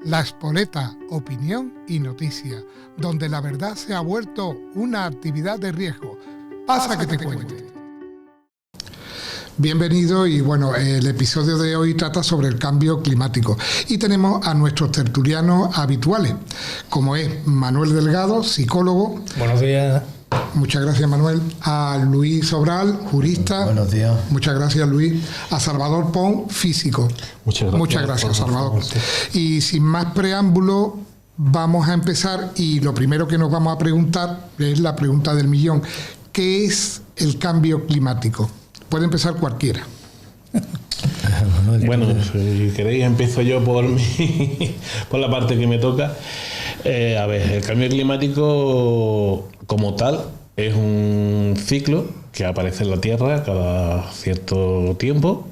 La Espoleta, opinión y noticia, donde la verdad se ha vuelto una actividad de riesgo. Pasa que te cuente. Bienvenido y bueno, el episodio de hoy trata sobre el cambio climático y tenemos a nuestros tertulianos habituales, como es Manuel Delgado, psicólogo. Buenos días. Muchas gracias, Manuel. A Luis Sobral, jurista. Buenos días. Muchas gracias, Luis. A Salvador Pons, físico. Muchas gracias, Salvador. Y sin más preámbulo, vamos a empezar y lo primero que nos vamos a preguntar es la pregunta del millón. ¿Qué es el cambio climático? Puede empezar cualquiera. Bueno, si queréis empiezo yo por la parte que me toca. A ver, el cambio climático como tal es un ciclo que aparece en la Tierra cada cierto tiempo.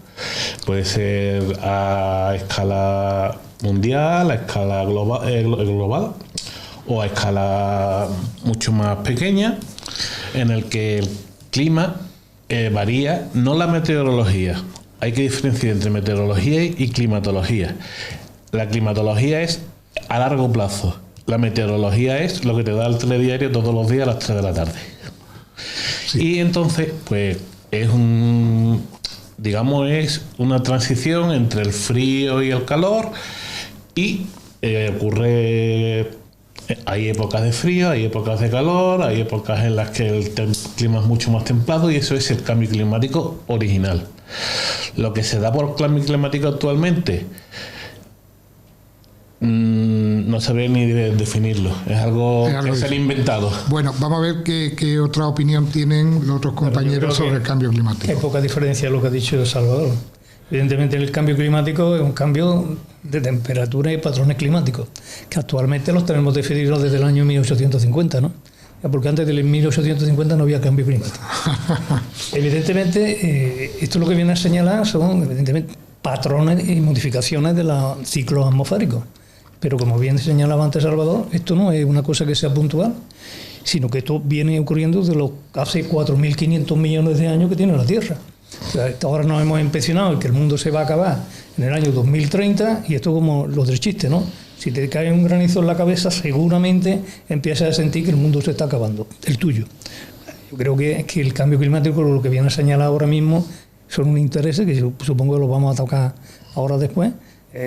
Puede ser a escala mundial, a escala global o a escala mucho más pequeña, en el que el clima varía, no la meteorología. Hay que diferenciar entre meteorología y climatología. La climatología es a largo plazo. La meteorología es lo que te da el telediario todos los días a las 3 de la tarde. Sí. Y entonces, pues, es una transición entre el frío y el calor y ocurre. Hay épocas de frío, hay épocas de calor, hay épocas en las que el clima es mucho más templado y eso es el cambio climático original. Lo que se da por cambio climático actualmente no sabría ni definirlo, es algo que se han inventado. Bueno, vamos a ver qué otra opinión tienen los otros compañeros sobre el cambio climático. Hay poca diferencia a lo que ha dicho Salvador. Evidentemente el cambio climático es un cambio de temperatura y patrones climáticos, que actualmente los tenemos definidos desde el año 1850, ¿no? Porque antes del 1850 no había cambio climático. Evidentemente, esto lo que viene a señalar son evidentemente patrones y modificaciones de los ciclos atmosféricos. Pero como bien señalaba antes Salvador, esto no es una cosa que sea puntual, sino que esto viene ocurriendo desde los hace 4.500 millones de años que tiene la Tierra. O sea, ahora nos hemos empecinado en que el mundo se va a acabar en el año 2030 y esto como los del chiste, ¿no? Si te cae un granizo en la cabeza, seguramente empiezas a sentir que el mundo se está acabando, el tuyo. Yo creo que el cambio climático, lo que viene a señalar ahora mismo, son un interés que supongo que lo vamos a tocar ahora después,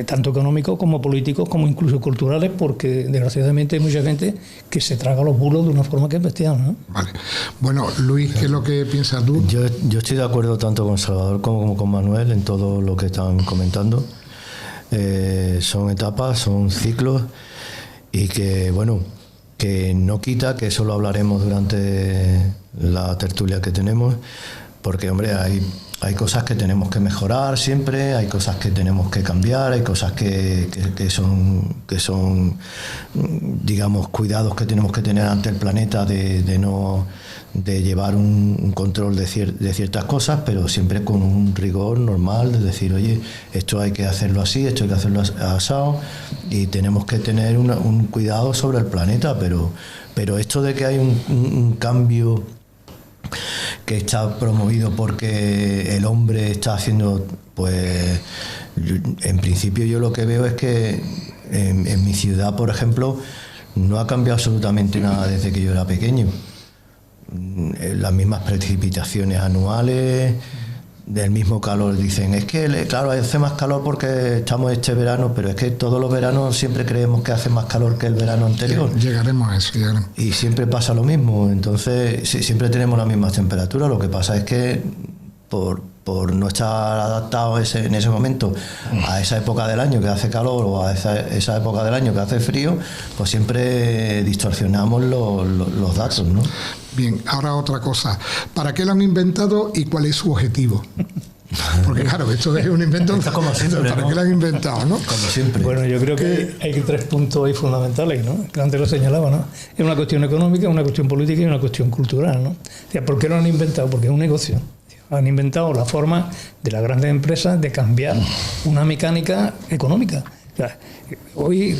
tanto económicos como políticos, como incluso culturales, porque desgraciadamente hay mucha gente que se traga los bulos de una forma que es bestial, ¿no? Vale. Bueno, Luis, ¿qué es lo que piensas tú? Yo estoy de acuerdo tanto con Salvador como con Manuel en todo lo que están comentando. Son etapas, son ciclos y que, bueno, que no quita que eso lo hablaremos durante la tertulia que tenemos, porque, hombre, hay cosas que tenemos que mejorar siempre, hay cosas que tenemos que cambiar, hay cosas que son, digamos, cuidados que tenemos que tener ante el planeta de llevar un control de ciertas cosas, pero siempre con un rigor normal, de decir, oye, esto hay que hacerlo así, esto hay que hacerlo asado, y tenemos que tener un cuidado sobre el planeta, pero esto de que hay un cambio que está promovido porque el hombre está haciendo, pues en principio yo lo que veo es que en mi ciudad, por ejemplo, no ha cambiado absolutamente nada desde que yo era pequeño. Las mismas precipitaciones anuales, del mismo calor. Dicen, es que claro, hace más calor porque estamos este verano, pero es que todos los veranos siempre creemos que hace más calor que el verano anterior. Llegaremos a eso, llegaremos. Y siempre pasa lo mismo, entonces siempre tenemos las mismas temperaturas. Lo que pasa es que por no estar adaptados en ese momento a esa época del año que hace calor o a esa época del año que hace frío, pues siempre distorsionamos los datos, ¿no? Bien, ahora otra cosa. ¿Para qué lo han inventado y cuál es su objetivo? Porque claro, esto es un invento. Como siempre, ¿Para qué lo han inventado, no? Como siempre. Bueno, yo creo que hay 3 puntos ahí fundamentales, ¿no? Que antes lo señalaba, ¿no? Es una cuestión económica, una cuestión política y una cuestión cultural, ¿no? O sea, ¿por qué lo han inventado? Porque es un negocio. Han inventado la forma de las grandes empresas de cambiar una mecánica económica. O sea, hoy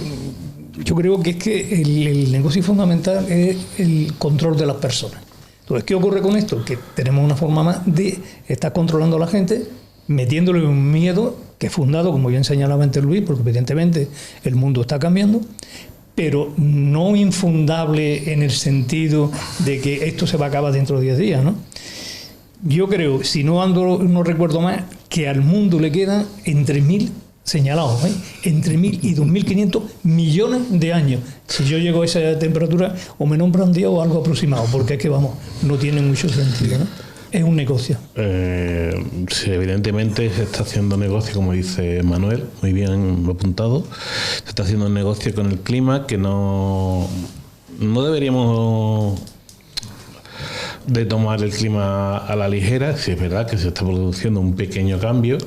yo creo que es que el negocio fundamental es el control de las personas. Entonces, ¿qué ocurre con esto? Que tenemos una forma más de estar controlando a la gente, metiéndole un miedo que es fundado, como bien señalaba antes Luis, porque evidentemente el mundo está cambiando, pero no infundable en el sentido de que esto se va a acabar dentro de 10 días, ¿no? Yo creo, si no recuerdo más, que al mundo le quedan entre 1.000 señalados, entre 1.000 y 2.500 millones de años. Si yo llego a esa temperatura, o me nombran Dios o algo aproximado, porque es que, vamos, no tiene mucho sentido, ¿no? Es un negocio. Sí, evidentemente se está haciendo negocio, como dice Manuel, muy bien apuntado. Se está haciendo un negocio con el clima que no deberíamos de tomar el clima a la ligera. Si es verdad que se está produciendo un pequeño cambio,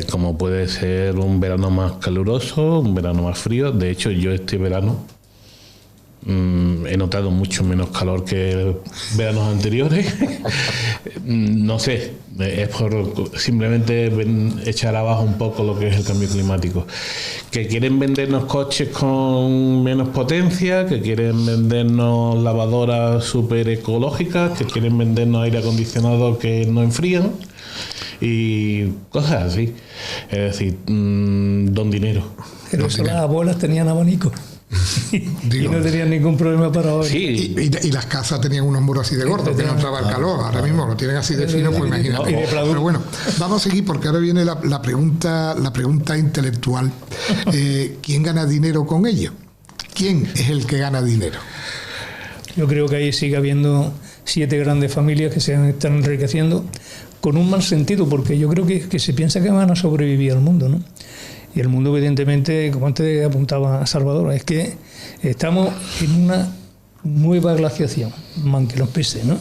como puede ser un verano más caluroso, un verano más frío. De hecho, yo este verano he notado mucho menos calor que veranos anteriores. No sé, es por simplemente echar abajo un poco lo que es el cambio climático. Que quieren vendernos coches con menos potencia, que quieren vendernos lavadoras súper ecológicas, que quieren vendernos aire acondicionado que no enfrían y cosas así. Es decir, don dinero. Pero eso las abuelas tenían abanico. Y no tenían ningún problema para hoy. Sí. Y las casas tenían unos muros así de gordos que no entraba el calor. Ahora mismo lo tienen así de fino, pues imagínate. Pero bueno, vamos a seguir porque ahora viene la pregunta intelectual. ¿Quién gana dinero con ello? ¿Quién es el que gana dinero? Yo creo que ahí sigue habiendo 7 grandes familias que se están enriqueciendo con un mal sentido, porque yo creo que se piensa que van a sobrevivir al mundo, ¿no? Y el mundo, evidentemente, como antes apuntaba Salvador, es que estamos en una nueva glaciación, aunque los pese, ¿no?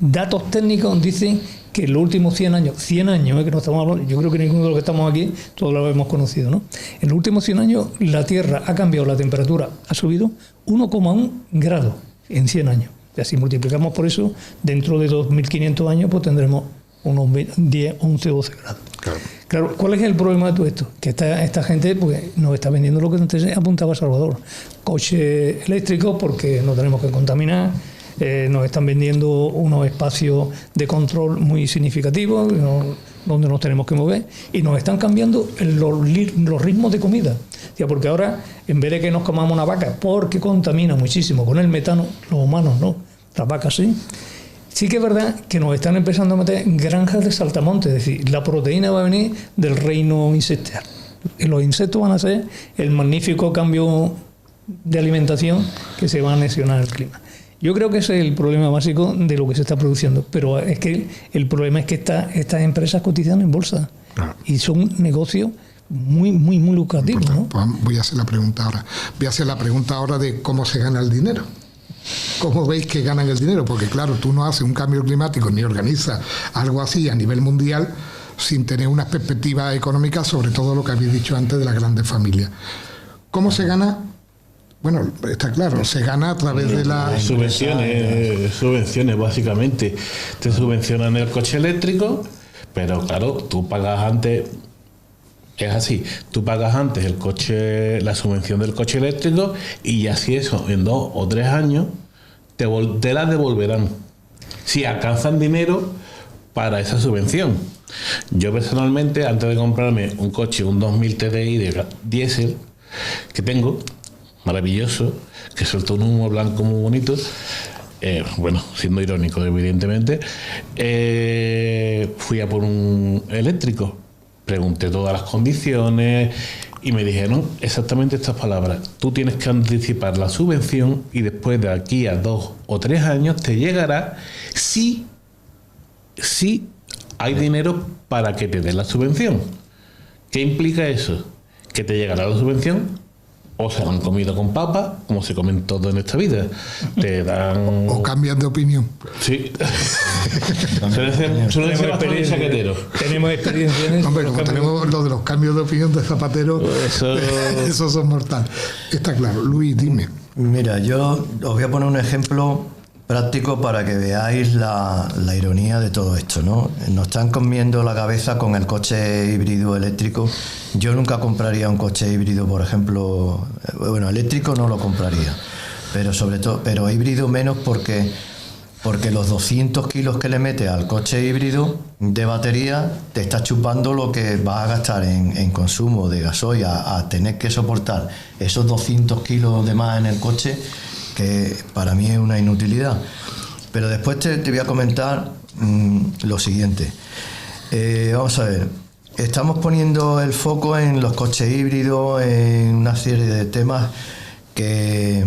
Datos técnicos dicen que en los últimos 100 años, que no estamos hablando, yo creo que ninguno de los que estamos aquí, todos lo hemos conocido, ¿no? En los últimos 100 años, la Tierra ha cambiado, la temperatura ha subido 1,1 grado en 100 años. Y así multiplicamos por eso, dentro de 2.500 años, pues tendremos unos 10, 11, 12 grados. Claro, ¿cuál es el problema de todo esto? Que esta gente pues nos está vendiendo lo que antes apuntaba Salvador. Coches eléctricos porque no tenemos que contaminar, nos están vendiendo unos espacios de control muy significativos donde nos tenemos que mover y nos están cambiando los ritmos de comida. Porque ahora, en vez de que nos comamos una vaca porque contamina muchísimo con el metano, los humanos no, las vacas sí. Sí que es verdad que nos están empezando a meter granjas de saltamontes, es decir, la proteína va a venir del reino insectal. Y los insectos van a ser el magnífico cambio de alimentación que se va a anexionar al clima. Yo creo que ese es el problema básico de lo que se está produciendo, pero es que el problema es que estas empresas cotizan en bolsa y son negocios muy lucrativos, ¿no? Pues voy a hacer la pregunta ahora de cómo se gana el dinero. ¿Cómo veis que ganan el dinero? Porque claro, tú no haces un cambio climático ni organizas algo así a nivel mundial sin tener unas perspectivas económicas, sobre todo lo que habéis dicho antes de las grandes familias. ¿Cómo se gana? Bueno, está claro, se gana a través de las subvenciones básicamente. Te subvencionan el coche eléctrico, pero claro, tú pagas antes. Es así, tú pagas antes la subvención del coche eléctrico y así eso, en 2 o 3 años te la devolverán si alcanzan dinero para esa subvención. Yo personalmente, antes de comprarme un coche, un 2000 TDI de diésel que tengo, maravilloso, que suelta un humo blanco muy bonito, bueno, siendo irónico evidentemente, fui a por un eléctrico. Pregunté todas las condiciones y me dijeron exactamente estas palabras. Tú tienes que anticipar la subvención y después de aquí a 2 o 3 años te llegará si hay dinero para que te den la subvención. ¿Qué implica eso? Que te llegará la subvención o se la han comido con papas, como se comen todo en esta vida. Te dan... O cambian de opinión. Sí. Suelen ser bastante chaqueteros. Tenemos experiencia en eso. Hombre, como tenemos lo de los cambios de opinión de Zapatero, esos son mortales. Está claro. Luis, dime. Mira, yo os voy a poner un ejemplo práctico para que veáis la ironía de todo esto, ¿no? Nos están comiendo la cabeza con el coche híbrido eléctrico. Yo nunca compraría un coche híbrido, por ejemplo, bueno, eléctrico no lo compraría, pero sobre todo, pero híbrido menos porque Porque los 200 kilos que le metes al coche híbrido de batería te está chupando lo que vas a gastar en consumo de gasoil a tener que soportar esos 200 kilos de más en el coche, que para mí es una inutilidad. Pero después te voy a comentar lo siguiente. Vamos a ver, estamos poniendo el foco en los coches híbridos, en una serie de temas que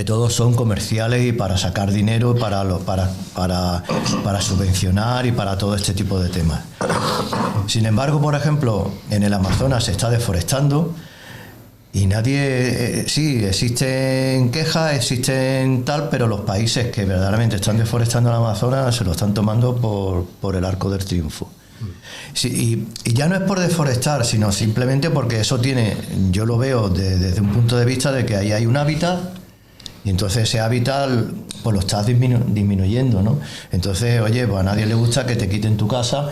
todos son comerciales y para sacar dinero, para subvencionar y para todo este tipo de temas. Sin embargo, por ejemplo, en el Amazonas se está deforestando y nadie... sí, existen quejas, existen tal, pero los países que verdaderamente están deforestando el Amazonas se lo están tomando por el arco del triunfo. Sí, y ya no es por deforestar, sino simplemente porque eso tiene, yo lo veo desde un punto de vista de que ahí hay un hábitat y entonces ese hábitat pues lo estás disminuyendo, ¿no? Entonces, oye, pues a nadie le gusta que te quiten tu casa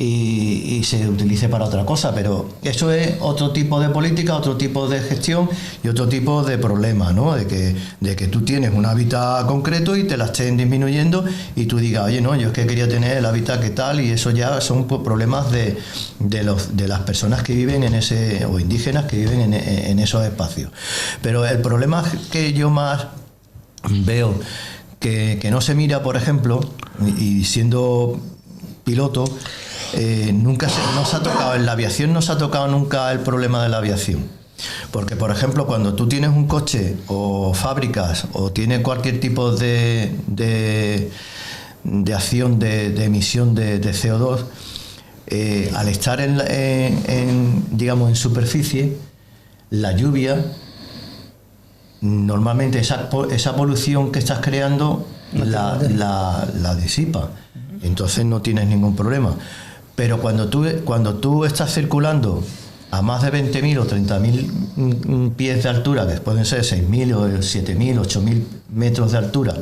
y se utilice para otra cosa, pero eso es otro tipo de política, otro tipo de gestión y otro tipo de problema, ¿no? De que tú tienes un hábitat concreto y te la estén disminuyendo y tú digas, oye, no, yo es que quería tener el hábitat que tal, y eso ya son problemas de las personas que viven en ese, o indígenas que viven en esos espacios. Pero el problema que yo más veo que no se mira, por ejemplo, y siendo piloto, nunca no se ha tocado, en la aviación no se ha tocado nunca el problema de la aviación, porque por ejemplo cuando tú tienes un coche o fábricas o tienes cualquier tipo de acción de emisión de CO2, al estar digamos en superficie, la lluvia normalmente esa polución que estás creando la disipa, entonces no tienes ningún problema. Pero cuando tú estás circulando a más de 20.000 o 30.000 pies de altura, que pueden ser 6.000 o 7.000, 8.000 metros de altura,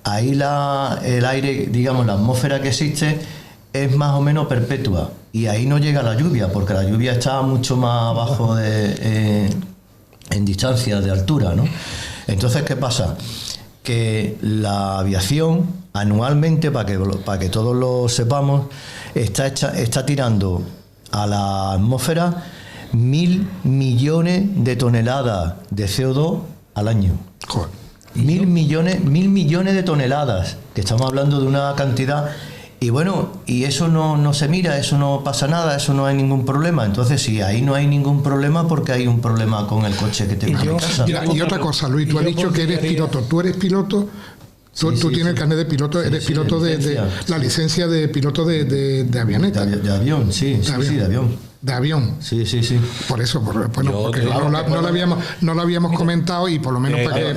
ahí el aire, digamos, la atmósfera que existe es más o menos perpetua, y ahí no llega la lluvia, porque la lluvia está mucho más abajo en distancia de altura, ¿no? Entonces, ¿qué pasa? Que la aviación anualmente, para que todos lo sepamos, está tirando a la atmósfera 1.000 millones de toneladas de CO2 al año. Joder. 1.000 millones de toneladas, que estamos hablando de una cantidad. Y bueno, y eso no se mira, eso no pasa nada, eso no hay ningún problema. Entonces, si ahí no hay ningún problema, porque hay un problema con el coche que tengo en casa. Mira, y otra cosa, Luis, tú has dicho que eres piloto. ¿Tú eres piloto? Tú tienes el carnet de piloto, eres piloto de la licencia de piloto de avioneta. De avión, de avión. De avión. Sí. Por eso, porque no lo habíamos comentado, y por lo menos para que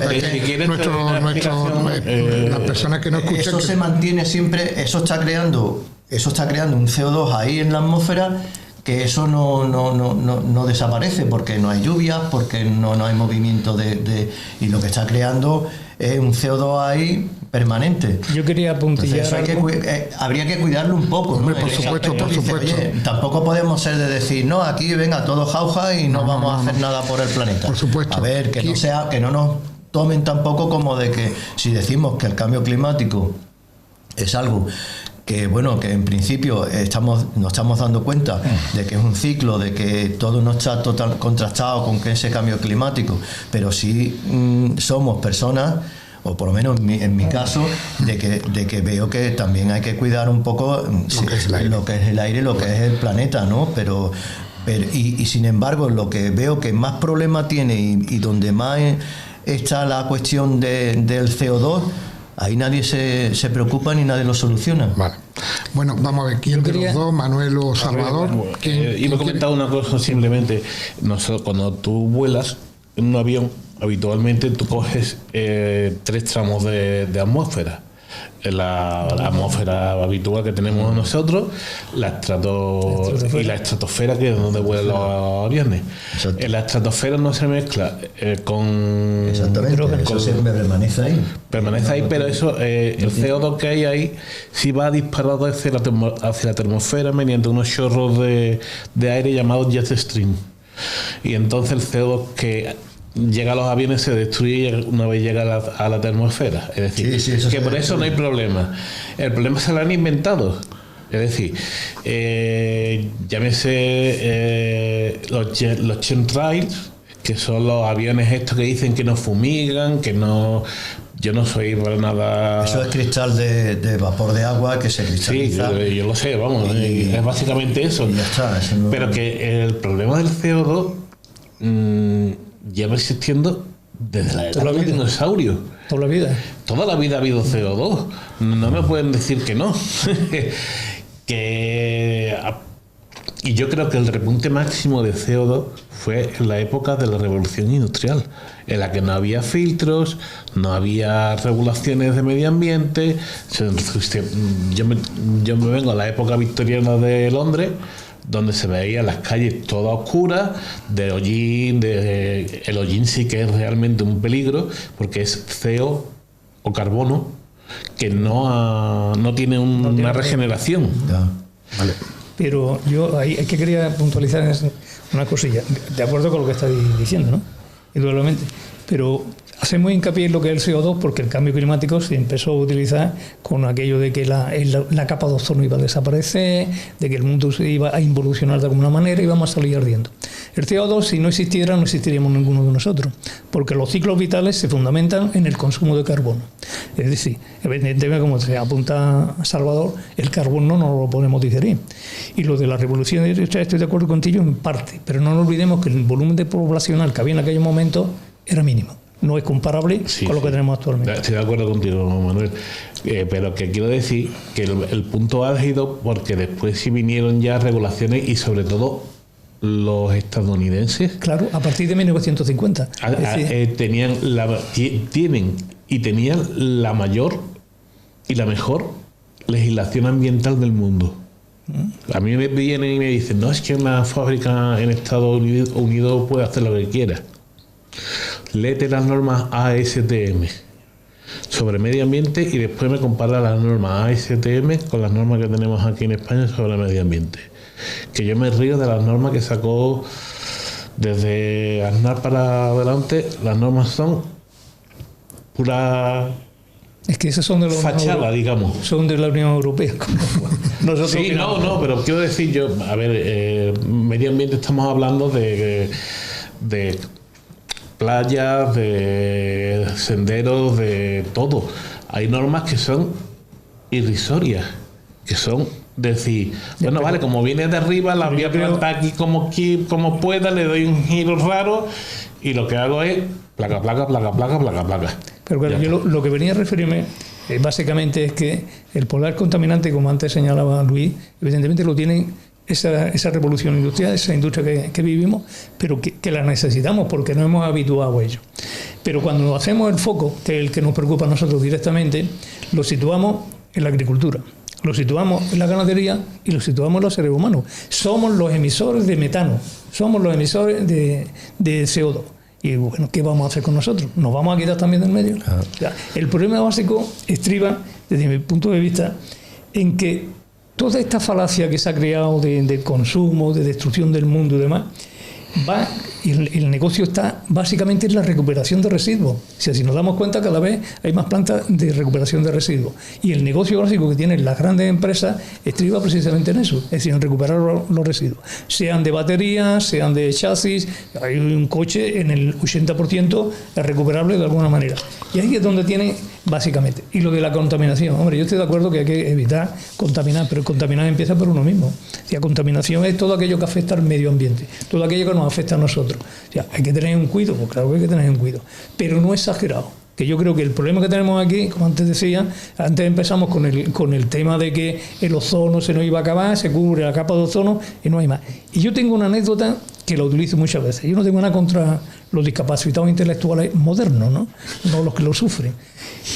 las personas que nos escuchan. Eso se mantiene siempre, eso está creando un CO2 ahí en la atmósfera, que eso no desaparece, porque no hay lluvias, porque no hay movimiento y lo que está creando es un CO2 ahí permanente. Yo quería apuntillar. Habría que cuidarlo un poco, ¿no? Hombre, por supuesto. Oye, tampoco podemos ser de decir, no, aquí venga todo jauja y no vamos a hacer nada por el planeta. Por supuesto. A ver, que no nos tomen tampoco como de que si decimos que el cambio climático es algo que, bueno, que en principio nos estamos dando cuenta de que es un ciclo, de que todo no está total contrastado con que ese cambio climático, pero sí somos personas, o por lo menos en mi caso, de que veo que también hay que cuidar un poco lo que es el aire, lo que es el planeta, ¿no? Pero sin embargo, lo que veo que más problema tiene y donde más está la cuestión del CO2, ahí nadie se preocupa ni nadie lo soluciona. Vale. Bueno, vamos a ver, ¿quién de los dos, Manuel o Salvador? Iba a comentar una cosa simplemente. Nosotros, cuando tú vuelas en un avión, habitualmente tú coges 3 tramos de atmósfera. La atmósfera habitual que tenemos nosotros, la estratosfera, que es donde vuelan los aviones. En la estratosfera no se mezcla con... Exactamente, eso siempre permanece ahí. Permanece ahí, pero eso, el CO2 que hay ahí sí va disparado hacia la atmósfera mediante unos chorros de aire llamados jet stream. Y entonces el CO2 que llega a los aviones, se destruye una vez llega a la termosfera. Es decir, sí, que por eso no hay problema. El problema se lo han inventado. Es decir, llámese los chemtrails, que son los aviones estos que dicen que no fumigan, que no... Yo no soy para nada... Eso es cristal de vapor de agua que se cristaliza. Sí, yo lo sé, vamos, es básicamente eso. Y ya está, eso no... Pero que el problema del CO2 lleva existiendo desde la época de los dinosaurios. Toda la vida. Toda la vida ha habido CO2. No me pueden decir que no. Y yo creo que el repunte máximo de CO2 fue en la época de la revolución industrial, en la que no había filtros, no había regulaciones de medio ambiente. Yo me vengo a la época victoriana de Londres, donde se veían las calles todas oscuras, de hollín, el hollín sí que es realmente un peligro, porque es CO o carbono que no tiene una regeneración. Ya. Vale. Pero yo ahí es que quería puntualizar una cosilla, de acuerdo con lo que estáis diciendo, ¿no? Indudablemente. Pero hacemos hincapié en lo que es el CO2 porque el cambio climático se empezó a utilizar con aquello de que la capa de ozono iba a desaparecer, de que el mundo se iba a involucionar de alguna manera y íbamos a salir ardiendo. El CO2, si no existiera, no existiríamos ninguno de nosotros, porque los ciclos vitales se fundamentan en el consumo de carbono. Es decir, evidentemente, como se apunta Salvador, el carbono no lo podemos digerir. Y lo de la revolución industrial, estoy de acuerdo contigo en parte, pero no nos olvidemos que el volumen poblacional que había en aquellos momentos era mínimo. No es comparable con lo que tenemos actualmente. Estoy de acuerdo contigo, Manuel. Pero que quiero decir que el punto álgido, porque después sí vinieron ya regulaciones y sobre todo los estadounidenses. Claro, a partir de 1950. Tenían la mayor y la mejor legislación ambiental del mundo. A mí me vienen y me dicen, no, es que una fábrica en Estados Unidos puede hacer lo que quiera. Léete las normas ASTM sobre medio ambiente y después me compara las normas ASTM con las normas que tenemos aquí en España sobre medio ambiente. Que yo me río de las normas que sacó desde Aznar para adelante. Las normas son pura... Es que esas son de la fachada, digamos. Son de la Unión Europea. Nosotros sí, no, pero quiero decir yo, a ver, medio ambiente estamos hablando de playas, de senderos, de todo. Hay normas que son irrisorias, que son decir, bueno, vale, como viene de arriba, la voy a plantar aquí como pueda, le doy un giro raro y lo que hago es placa. Pero claro, yo lo que venía a referirme básicamente es que el polar contaminante, como antes señalaba Luis, evidentemente lo tienen esa revolución industrial, esa industria que vivimos, pero que la necesitamos porque nos hemos habituado a ello. Pero cuando hacemos el foco, que es el que nos preocupa a nosotros directamente, lo situamos en la agricultura, lo situamos en la ganadería y lo situamos en los seres humanos. Somos los emisores de metano, somos los emisores de CO2. Y bueno, ¿qué vamos a hacer con nosotros? ¿Nos vamos a quitar también del medio? O sea, el problema básico estriba, desde mi punto de vista, en que toda esta falacia que se ha creado de consumo, de destrucción del mundo y demás, y el negocio está básicamente en la recuperación de residuos. O sea, si nos damos cuenta, cada vez hay más plantas de recuperación de residuos. Y el negocio básico que tienen las grandes empresas estriba precisamente en eso, es decir, en recuperar los residuos. Sean de baterías, sean de chasis, hay un coche en el 80% es recuperable de alguna manera. Y ahí es donde tiene básicamente. Y lo de la contaminación, hombre, yo estoy de acuerdo que hay que evitar contaminar, pero contaminar empieza por uno mismo. O sea, contaminación es todo aquello que afecta al medio ambiente, todo aquello que nos afecta a nosotros. O sea, hay que tener un cuidado, pues claro que hay que tener un cuidado, pero no exagerado. Que yo creo que el problema que tenemos aquí, como antes decía, antes empezamos con el tema de que el ozono se nos iba a acabar, se cubre la capa de ozono y no hay más. Y yo tengo una anécdota que la utilizo muchas veces. Yo no tengo nada contra los discapacitados intelectuales modernos, no los que lo sufren.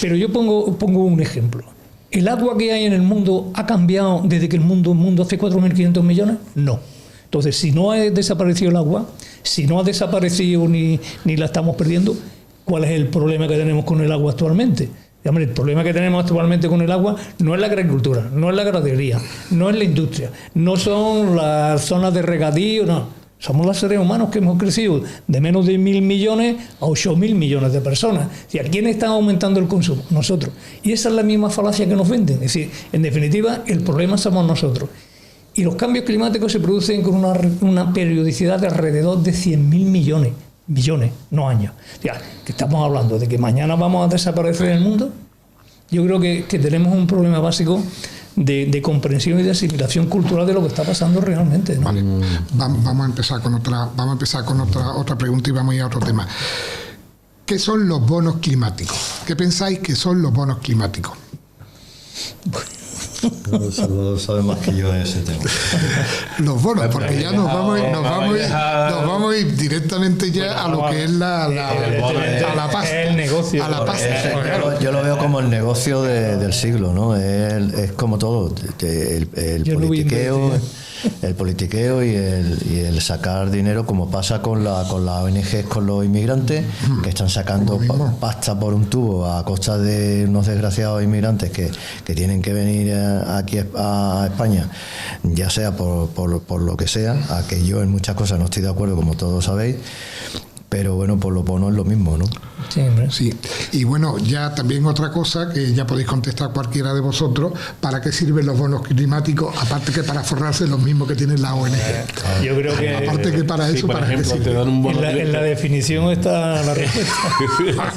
Pero yo pongo un ejemplo. ¿El agua que hay en el mundo ha cambiado desde que el mundo hace 4.500 millones? No. Entonces, si no ha desaparecido el agua, si no ha desaparecido ni la estamos perdiendo, ¿cuál es el problema que tenemos con el agua actualmente? Hombre, el problema que tenemos actualmente con el agua no es la agricultura, no es la ganadería, no es la industria, no son las zonas de regadío, no. Somos los seres humanos que hemos crecido de menos de 1.000 millones a 8.000 millones de personas. Es decir, ¿quiénes están aumentando el consumo? Nosotros. Y esa es la misma falacia que nos venden. Es decir, en definitiva, el problema somos nosotros. Y los cambios climáticos se producen con una periodicidad de alrededor de 100.000 millones, no años. O sea, que estamos hablando de que mañana vamos a desaparecer del mundo. Yo creo que tenemos un problema básico de comprensión y de asimilación cultural de lo que está pasando realmente, ¿no? Vale. Vamos a empezar con otra pregunta y vamos a ir a otro tema. ¿Qué son los bonos climáticos? ¿Qué pensáis que son los bonos climáticos? Salvador sabe más que yo en ese tema. Los bonos, porque ya nos vamos a ir directamente ya a lo que es a la pasta. El negocio. A la pasta. Yo lo veo como el negocio del siglo, ¿no? Es como todo, el politiqueo y el sacar dinero, como pasa con las ONGs, con los inmigrantes, que están sacando pasta por un tubo a costa de unos desgraciados inmigrantes que tienen que venir aquí a España, ya sea por lo que sea, a que yo en muchas cosas no estoy de acuerdo, como todos sabéis, pero bueno, por los bonos es lo mismo, ¿no? Sí, hombre. Sí. Y bueno, ya también otra cosa que ya podéis contestar cualquiera de vosotros: ¿para qué sirven los bonos climáticos? Aparte que para forrarse los mismos que tienen la ONG. Yo creo que aparte que para eso, por ¿para ejemplo, qué te sirve? dan un bono en la definición está la respuesta.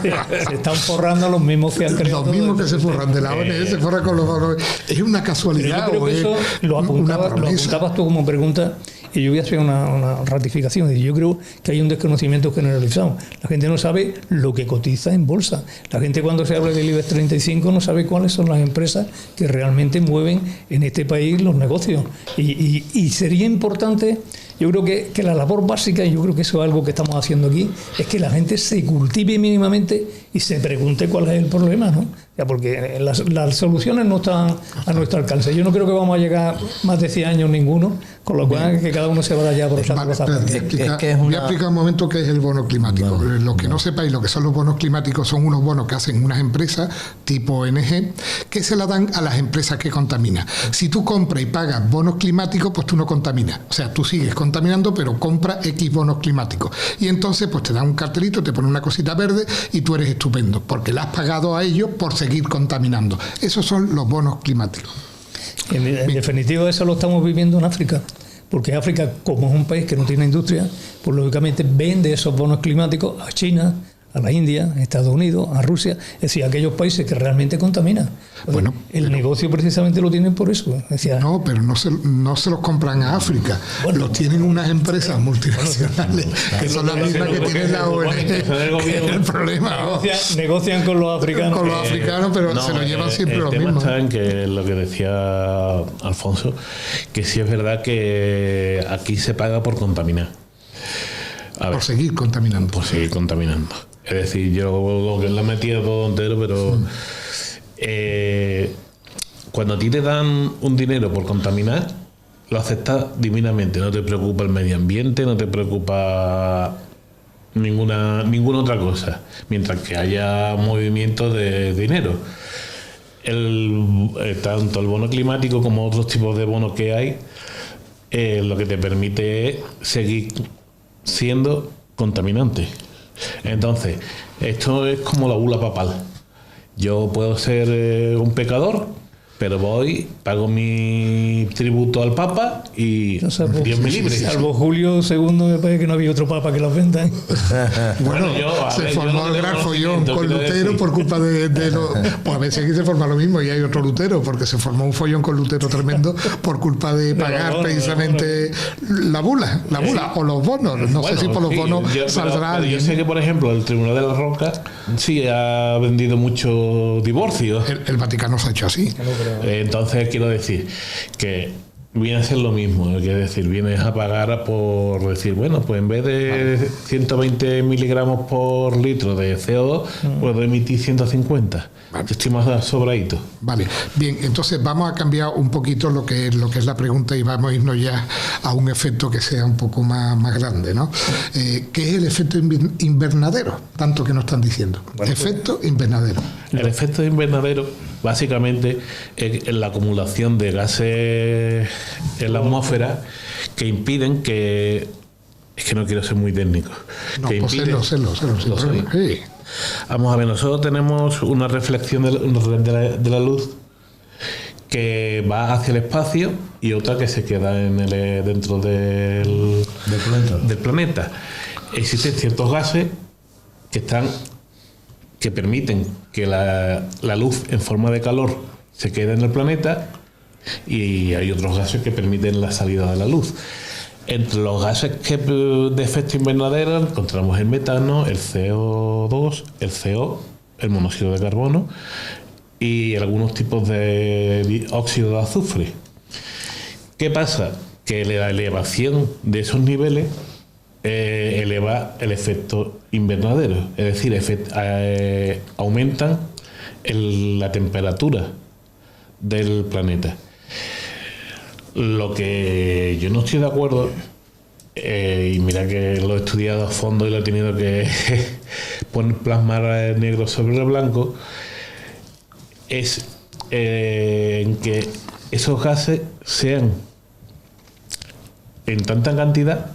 Se están forrando los mismos que han creado. Los mismos que se forran de la ONG se forran con los bonos. ¿Es una casualidad? Pero yo creo que eso lo apuntabas tú como pregunta, y yo voy a hacer una ratificación. Yo creo que hay un desconocimiento generalizado. La gente no sabe lo que cotiza en bolsa. La gente, cuando se habla del IBEX 35, no sabe cuáles son las empresas que realmente mueven en este país los negocios. Y sería importante, yo creo que la labor básica, y yo creo que eso es algo que estamos haciendo aquí, es que la gente se cultive mínimamente y se pregunte cuál es el problema, ¿no? Ya, porque las soluciones no están a nuestro alcance. Yo no creo que vamos a llegar más de 100 años ninguno, con lo cual que cada uno se vaya por esa cosa. Voy a explicar un momento qué es el bono climático. Lo que no sepáis lo que son los bonos climáticos, son unos bonos que hacen unas empresas tipo ONG que se la dan a las empresas que contaminan. Si tú compras y pagas bonos climáticos, pues tú no contaminas. O sea, tú sigues contaminando, pero compras X bonos climáticos. Y entonces pues te dan un cartelito, te ponen una cosita verde y tú eres estupendo, porque le has pagado a ellos por seguir contaminando. Esos son los bonos climáticos. En definitiva, eso lo estamos viviendo en África, porque África, como es un país que no tiene industria, pues lógicamente vende esos bonos climáticos a China, a la India, a Estados Unidos, a Rusia, es decir, a aquellos países que realmente contaminan. Bueno, el negocio precisamente lo tienen por eso. No, pero no se los compran a África. Bueno, los tienen unas empresas multinacionales que son las mismas que tienen la ONG. El problema. Negocian con los africanos. Con los africanos, pero se lo llevan siempre los mismos. El tema está en que lo que decía Alfonso, que sí es verdad que aquí se paga por contaminar. Por seguir contaminando. Por seguir contaminando. Es decir, yo lo he metido todo entero, pero cuando a ti te dan un dinero por contaminar, lo aceptas divinamente. No te preocupa el medio ambiente, no te preocupa ninguna otra cosa, mientras que haya movimiento de dinero. Tanto el bono climático como otros tipos de bonos que hay, lo que te permite es seguir siendo contaminante. Entonces, esto es como la bula papal. Yo puedo ser un pecador, pero voy, pago mi tributo al Papa y Dios me libre. Salvo Julio II, me parece que no había otro Papa que lo ofenda. Bueno, se formó el gran follón con Lutero por culpa de los... Pues a veces aquí se forma lo mismo y hay otro Lutero, porque se formó un follón con Lutero tremendo por culpa de pagar precisamente la bula o los bonos. No sé si por los bonos saldrá alguien. Yo sé que, por ejemplo, el Tribunal de la Roca sí ha vendido muchos divorcios. El Vaticano se ha hecho así. Entonces quiero decir que viene a ser lo mismo, es decir, vienes a pagar por decir, bueno, pues en vez de 120 miligramos por litro de CO2, puedo emitir 150. Vale. Estoy más sobradito. Vale, bien, entonces vamos a cambiar un poquito lo que es la pregunta y vamos a irnos ya a un efecto que sea un poco más grande, ¿no? ¿Qué es el efecto invernadero? Tanto que nos están diciendo. Bueno, efecto invernadero. El efecto invernadero básicamente es la acumulación de gases en la atmósfera que impiden que Es que no quiero ser muy técnico. No, que pues impide, sélo, Lo soy. sí. Vamos a ver, nosotros tenemos una reflexión de la luz que va hacia el espacio y otra que se queda dentro del planeta. Existen ciertos gases que permiten que la luz en forma de calor se quede en el planeta, y hay otros gases que permiten la salida de la luz. Entre los gases de efecto invernadero encontramos el metano, el CO2, el CO, el monóxido de carbono y algunos tipos de óxido de azufre. ¿Qué pasa? Que la elevación de esos niveles eleva el efecto invernadero, es decir, aumentan la temperatura del planeta. Lo que yo no estoy de acuerdo, y mira que lo he estudiado a fondo y lo he tenido que plasmar negro sobre blanco, es en que esos gases sean en tanta cantidad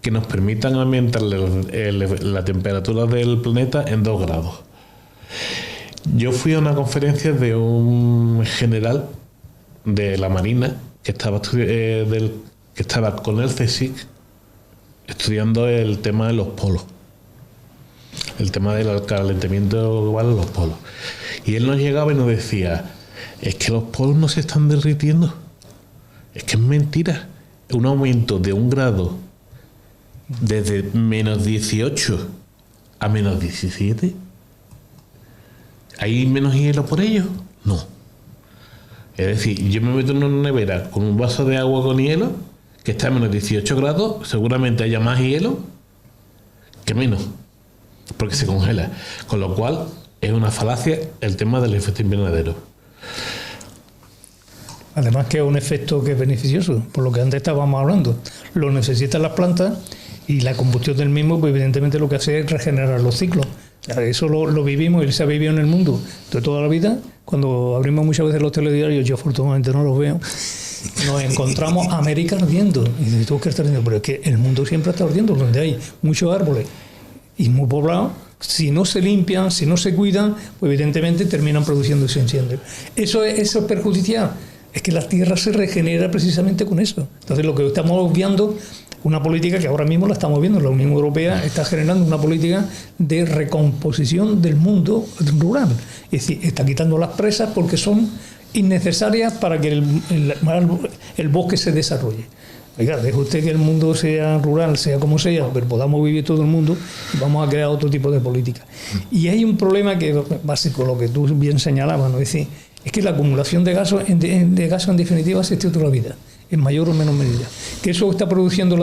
que nos permitan aumentar la temperatura del planeta en 2 grados. Yo fui a una conferencia de un general de la Marina que estaba con el CSIC estudiando el tema de los polos, el tema del calentamiento global en los polos. Y él nos llegaba y nos decía: es que los polos no se están derritiendo, es que es mentira. Un aumento de 1 grado desde menos 18 a menos 17, ¿hay menos hielo por ello? No. Es decir, yo me meto en una nevera con un vaso de agua con hielo que está a menos 18 grados, seguramente haya más hielo que menos, porque se congela. Con lo cual es una falacia el tema del efecto invernadero. Además que es un efecto que es beneficioso, por lo que antes estábamos hablando. Lo necesitan las plantas y la combustión del mismo, pues evidentemente lo que hace es regenerar los ciclos. Eso lo vivimos y se ha vivido en el mundo de toda la vida. Cuando abrimos muchas veces los telediarios, yo afortunadamente no los veo, nos encontramos América ardiendo. Y dices, ¿tú qué estás ardiendo? Pero es que el mundo siempre está ardiendo, donde hay muchos árboles y muy poblados. Si no se limpian, si no se cuidan, pues evidentemente terminan produciendo ese incendio. Eso es perjudicial. Es que la tierra se regenera precisamente con eso. Entonces lo que estamos obviando, una política que ahora mismo la estamos viendo, la Unión Europea está generando una política de recomposición del mundo rural. Es decir, está quitando las presas porque son innecesarias para que el bosque se desarrolle. Oiga, deje usted que el mundo sea rural, sea como sea, pero podamos vivir todo el mundo y vamos a crear otro tipo de política. Y hay un problema que básico, lo que tú bien señalabas, ¿no? Es decir, es que la acumulación de gases en definitiva existe toda la vida, en mayor o menor medida. ¿Que eso está produciendo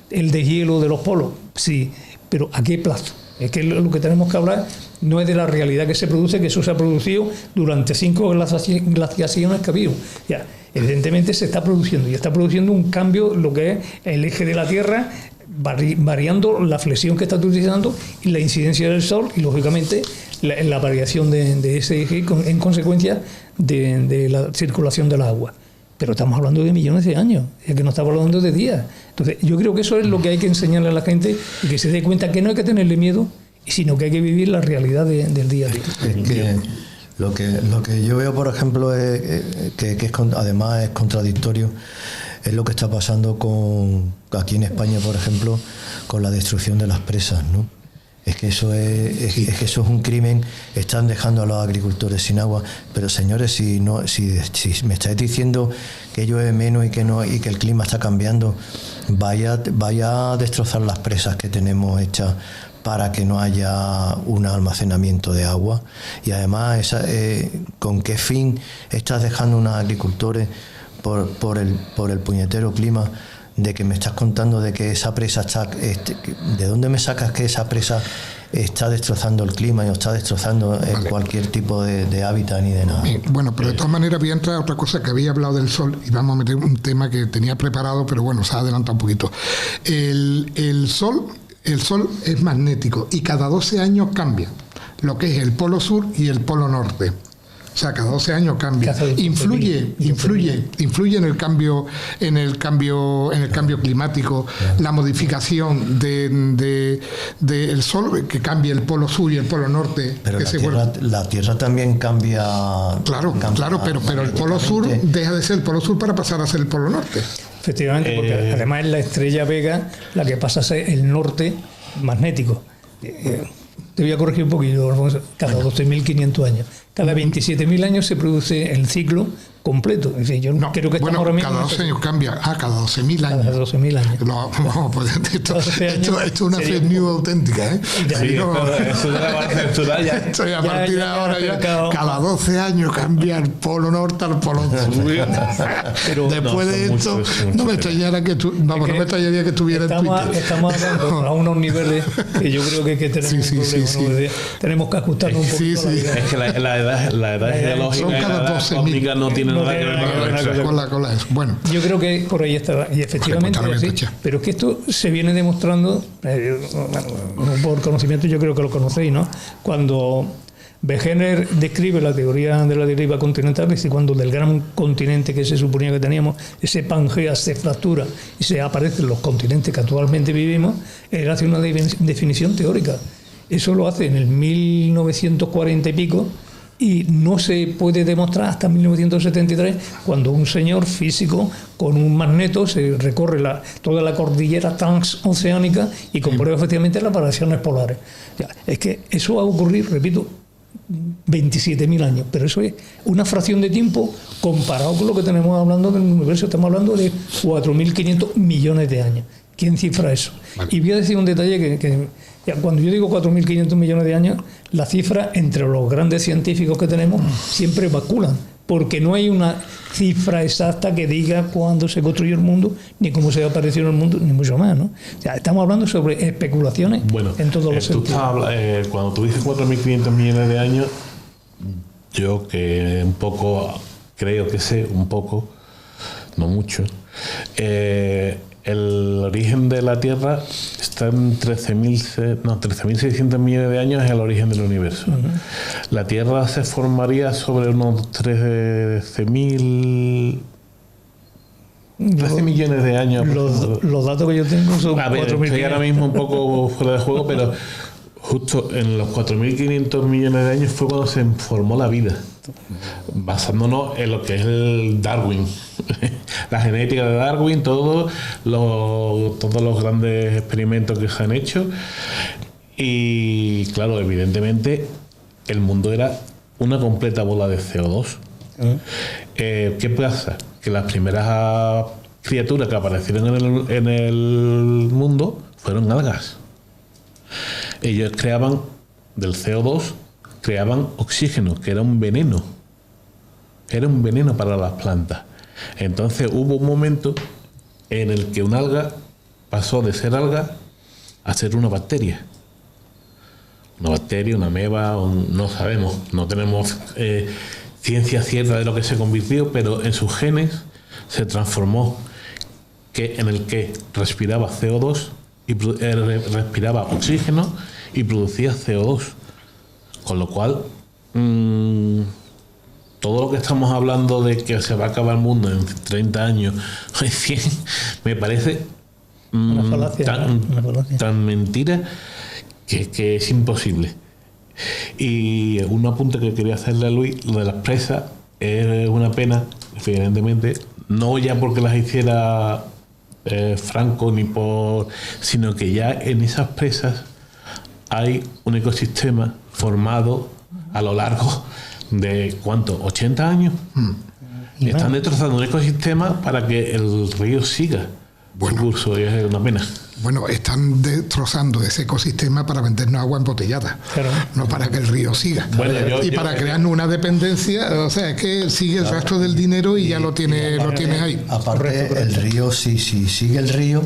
el deshielo de los polos? Sí, pero ¿a qué plazo? Es que lo que tenemos que hablar no es de la realidad que se produce, que eso se ha producido durante 5 glaciaciones que ha habido. Ya, evidentemente se está produciendo, y está produciendo un cambio, lo que es el eje de la Tierra, variando la flexión que está utilizando y la incidencia del Sol, y lógicamente la variación de ese eje en consecuencia de la circulación del agua. Pero estamos hablando de millones de años, es que no estamos hablando de días. Entonces, yo creo que eso es lo que hay que enseñarle a la gente, y que se dé cuenta que no hay que tenerle miedo, sino que hay que vivir la realidad del día a día. Es que lo que yo veo, por ejemplo, además es contradictorio, es lo que está pasando aquí en España, por ejemplo, con la destrucción de las presas, ¿no? Es que eso es un crimen. Están dejando a los agricultores sin agua. Pero señores, si me estáis diciendo que llueve menos y que el clima está cambiando, vaya a destrozar las presas que tenemos hechas para que no haya un almacenamiento de agua. Y además, ¿con qué fin estás dejando a unos agricultores por el puñetero clima? De que me estás contando de que esa presa está... ¿De dónde me sacas que esa presa está destrozando el clima y está destrozando cualquier tipo de hábitat ni de nada? Bueno, pero de todas maneras voy a entrar a otra cosa, que había hablado del sol, y vamos a meter un tema que tenía preparado, pero bueno, se ha adelantado un poquito. El sol es magnético y cada 12 años cambia lo que es el polo sur y el polo norte. O sea, cada 12 años cambia. Influye en el cambio climático, la modificación del sol, que cambie el polo sur y el polo norte. Pero la Tierra también cambia. Claro, pero el polo sur deja de ser el polo sur para pasar a ser el polo norte. Efectivamente, porque además es la estrella Vega la que pasa a ser el norte magnético. Te voy a corregir un poquito, Alfonso. Cada 12.500 años. Cada 27.000 años se produce el ciclo completo. Es decir, yo creo que estamos ahora mismo. Cada 12 años cambia. Cada 12.000 años. Cada 12.000 años. No, pues esto es una fake news auténtica, ¿eh? Sí, eso de la base ya. Estoy a partir de ahora ya. Cada 12 años cambia el polo norte al polo sur. Pero después de esto, no me extrañaría que estuviera en Twitter. Estamos hablando a unos niveles que yo creo que tenemos un problema. Tenemos que ajustarnos un poquito. Es que la edad geológica y la edad cósmica no tiene nada que ver con la eso. Bueno, yo creo que por ahí está, y efectivamente así, pero es que esto se viene demostrando, por conocimiento, yo creo que lo conocéis, ¿no? Cuando Wegener describe la teoría de la deriva continental, es decir, cuando del gran continente que se suponía que teníamos, ese Pangea se fractura y se aparecen los continentes que actualmente vivimos, él hace una definición teórica. Eso lo hace en el 1940 y pico, y no se puede demostrar hasta 1973, cuando un señor físico con un magneto se recorre toda la cordillera transoceánica y comprueba efectivamente las variaciones polares. Es que eso va a ocurrir, repito, 27.000 años, pero eso es una fracción de tiempo comparado con lo que tenemos hablando del universo. Estamos hablando de 4.500 millones de años. ¿Quién cifra eso? Vale. Y voy a decir un detalle que cuando yo digo 4.500 millones de años, la cifra entre los grandes científicos que tenemos siempre vaculan, porque no hay una cifra exacta que diga cuándo se construyó el mundo, ni cómo se apareció en el mundo, ni mucho más, ¿no? O sea, estamos hablando sobre especulaciones en todos los sentidos. Cuando tú dices 4.500 millones de años, yo que un poco creo que sé, un poco, no mucho, el origen de la Tierra está en 13.600 millones de años, es el origen del universo. Uh-huh. La Tierra se formaría sobre unos 13 millones de años. Los datos que yo tengo son 4.000. Estoy ahora mismo un poco fuera de juego, pero justo en los 4.500 millones de años fue cuando se formó la vida, basándonos en lo que es el Darwin, la genética de Darwin, todos los grandes experimentos que se han hecho. Y claro, evidentemente el mundo era una completa bola de CO2. ¿Qué pasa? Que las primeras criaturas que aparecieron en el mundo fueron algas. Ellos creaban del CO2, creaban oxígeno, que era un veneno. Era un veneno para las plantas. Entonces hubo un momento en el que un alga pasó de ser alga a ser una bacteria. Una bacteria, una ameba, no sabemos, no tenemos ciencia cierta de lo que se convirtió, pero en sus genes se transformó en el que respiraba CO2 y respiraba oxígeno y producía CO2, con lo cual todo lo que estamos hablando de que se va a acabar el mundo en 30 años o en 100 me parece tan mentira que es imposible. Y un apunte que quería hacerle a Luis, lo de las presas es una pena, evidentemente, no ya porque las hiciera Franco sino que ya en esas presas hay un ecosistema formado a lo largo de ¿cuánto? 80 años. Están destrozando un ecosistema para que el río siga su curso, y es una pena. Bueno, están destrozando ese ecosistema para vendernos agua embotellada, claro, no para que el río siga. Para crearnos una dependencia, o sea, es que sigue el rastro del dinero y ya lo tienes ahí. Aparte, el río, si sigue el río,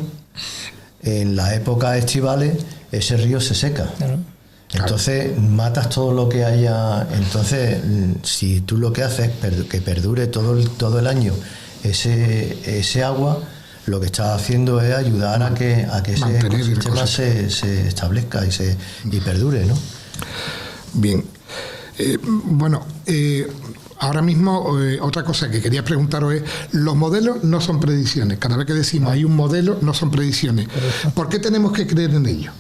en las épocas estivales, ese río se seca. Claro. Entonces matas todo lo que haya. Entonces, si tú lo que haces es que perdure todo el año ese agua, lo que estás haciendo es ayudar a que ese ecosistema se establezca y perdure, ¿no? Bien. Bueno, ahora mismo otra cosa que quería preguntaros es, los modelos no son predicciones. Cada vez que decimos hay un modelo, no son predicciones. ¿Por qué tenemos que creer en ellos?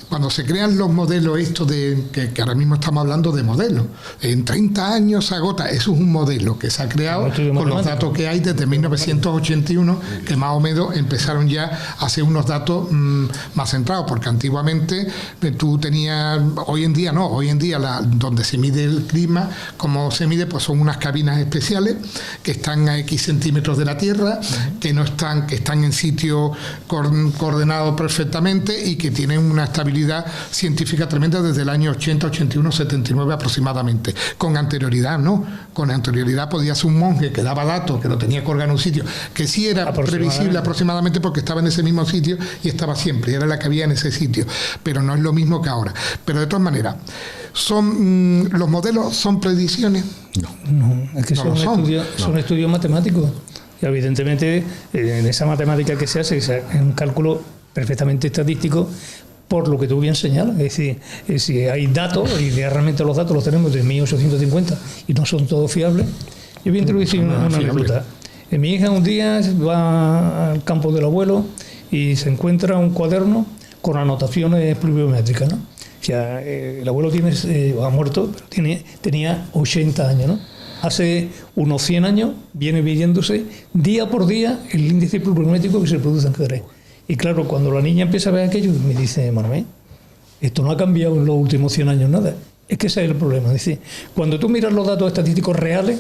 Cuando se crean los modelos, esto de que ahora mismo estamos hablando de modelos, en 30 años se agota, eso es un modelo que se ha creado con los datos que hay desde 1981, que más o menos empezaron ya a hacer unos datos más centrados, porque antiguamente tú tenías, hoy en día donde se mide el clima, como se mide, pues son unas cabinas especiales que están a X centímetros de la Tierra, que están en sitios coordenados perfectamente y que tienen una estabilidad científica tremenda desde el año 80, 81, 79 aproximadamente. Con anterioridad, ¿no? Con anterioridad podía ser un monje que daba datos, que lo tenía colgado en un sitio, que sí era previsible aproximadamente porque estaba en ese mismo sitio y estaba siempre, era la que había en ese sitio. Pero no es lo mismo que ahora. Pero de todas maneras, ¿los modelos son predicciones? No, es que son estudios matemáticos. Y evidentemente, en esa matemática que se hace, es un cálculo perfectamente estadístico, por lo que tú bien señalas. Es decir, si hay datos, y realmente los datos los tenemos de 1850 y no son todos fiables. Yo voy a introducir una anécdota. Mi hija un día va al campo del abuelo y se encuentra un cuaderno con anotaciones pluviométricas, ¿no? O sea, el abuelo ha muerto, pero tenía 80 años, ¿no? Hace unos 100 años viene midiéndose día por día el índice pluviométrico que se produce en Jerez. Y claro, cuando la niña empieza a ver aquello, me dice, Manuel, esto no ha cambiado en los últimos 100 años nada. Es que ese es el problema. Es decir, cuando tú miras los datos estadísticos reales,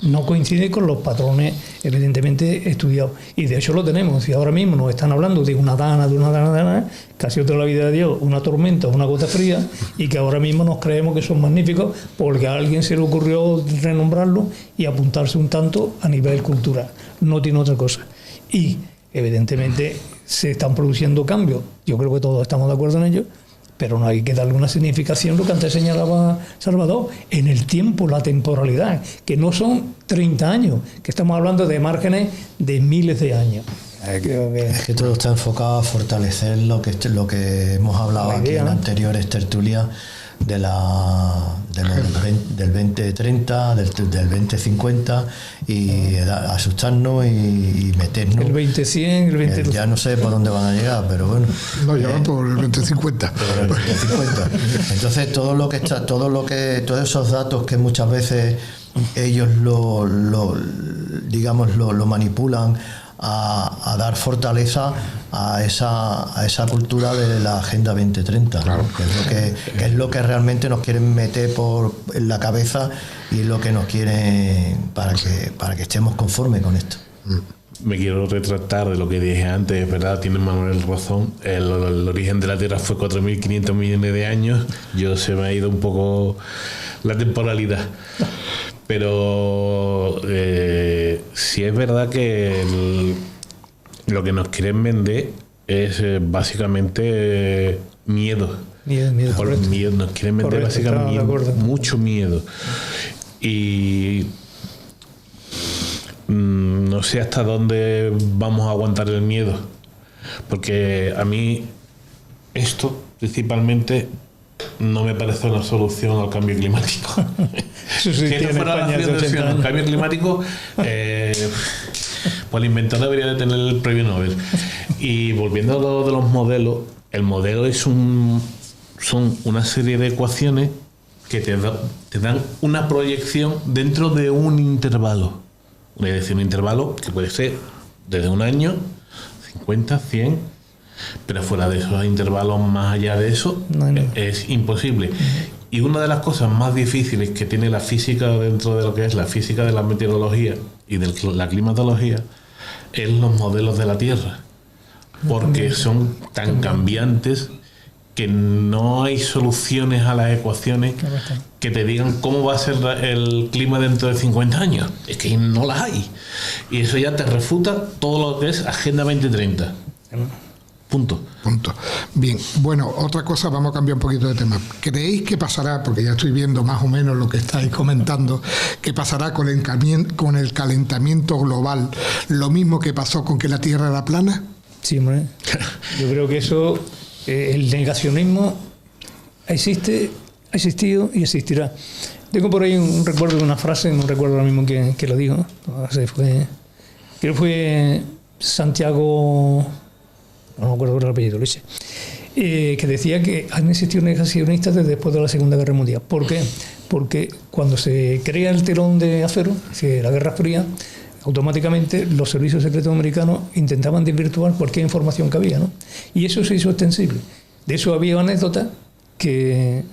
no coincide con los patrones evidentemente estudiados. Y de hecho lo tenemos. Y ahora mismo nos están hablando de una dana, que ha sido toda la vida de Dios, una tormenta, una gota fría, y que ahora mismo nos creemos que son magníficos porque a alguien se le ocurrió renombrarlo y apuntarse un tanto a nivel cultural. No tiene otra cosa. Y evidentemente se están produciendo cambios, yo creo que todos estamos de acuerdo en ello, pero no hay que darle una significación, lo que antes señalaba Salvador, en el tiempo, la temporalidad, que no son 30 años, que estamos hablando de márgenes de miles de años. Es que todo está enfocado a fortalecer lo que hemos hablado aquí en anteriores tertulias del 2030, del 2050, y asustarnos y meternos. El 2100, el 20... Ya no sé por dónde van a llegar, pero bueno. No, ya van por el 2050. Por el 2050. Entonces todos esos datos que muchas veces ellos lo manipulan a dar fortaleza a esa cultura de la Agenda 2030, claro. que es lo que realmente nos quieren meter en la cabeza y es lo que nos quieren para que estemos conformes con esto. Me quiero retractar de lo que dije antes, es verdad, tiene Manuel razón, el origen de la Tierra fue 4.500 millones de años, se me ha ido un poco la temporalidad. Pero sí es verdad que lo que nos quieren vender es básicamente miedo. Miedo, nos quieren vender básicamente mucho miedo. Y no sé hasta dónde vamos a aguantar el miedo. Porque a mí esto principalmente no me parece una solución al cambio climático. Si no fuera la solución al cambio climático, pues el inventor debería de tener el premio Nobel. Y volviendo a lo de los modelos, el modelo son una serie de ecuaciones que te dan una proyección dentro de un intervalo. Es decir, un intervalo que puede ser desde un año, 50, 100... pero fuera de esos intervalos, más allá de eso, es imposible. Y una de las cosas más difíciles que tiene la física dentro de lo que es la física de la meteorología y de la climatología es los modelos de la Tierra, porque son tan cambiantes que no hay soluciones a las ecuaciones que te digan cómo va a ser el clima dentro de 50 años. Es que no las hay. Y eso ya te refuta todo lo que es Agenda 2030. Punto. Bien, bueno, otra cosa, vamos a cambiar un poquito de tema. ¿Creéis que pasará, porque ya estoy viendo más o menos lo que estáis comentando, que pasará con el calentamiento global lo mismo que pasó con que la Tierra era plana? Sí, hombre. Yo creo que eso, el negacionismo existe ha existido y existirá. Tengo por ahí un recuerdo de una frase, no recuerdo ahora mismo quién lo dijo, creo que fue Santiago, no me acuerdo el apellido, lo hice, que decía que han existido negacionistas desde después de la Segunda Guerra Mundial. ¿Por qué? Porque cuando se crea el telón de acero, es decir, la Guerra Fría, automáticamente los servicios secretos americanos intentaban desvirtuar cualquier información que había, ¿no? Y eso se hizo extensible. De eso había anécdotas de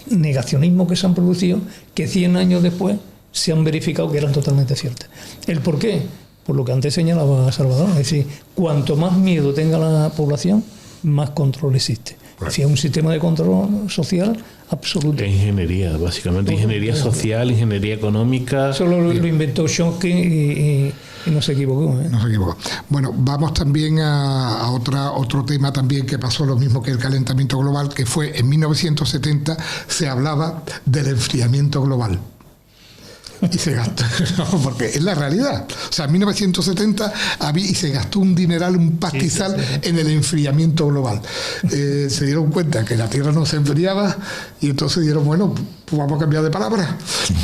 negacionismo que se han producido, que 100 años después se han verificado que eran totalmente ciertas. ¿El por qué? Por lo que antes señalaba Salvador, es decir, cuanto más miedo tenga la población, más control existe. Es decir, un sistema de control social absoluto. Ingeniería, básicamente, ingeniería social, ingeniería económica. Eso lo inventó Chomsky y no se equivocó. No se equivocó. Bueno, vamos también a otro tema también que pasó lo mismo que el calentamiento global, que fue en 1970 se hablaba del enfriamiento global. Y se gastó, no, porque es la realidad. O sea, en 1970 y se gastó un dineral, un pastizal en el enfriamiento global. Se dieron cuenta que la Tierra no se enfriaba y entonces dijeron, bueno, pues vamos a cambiar de palabra.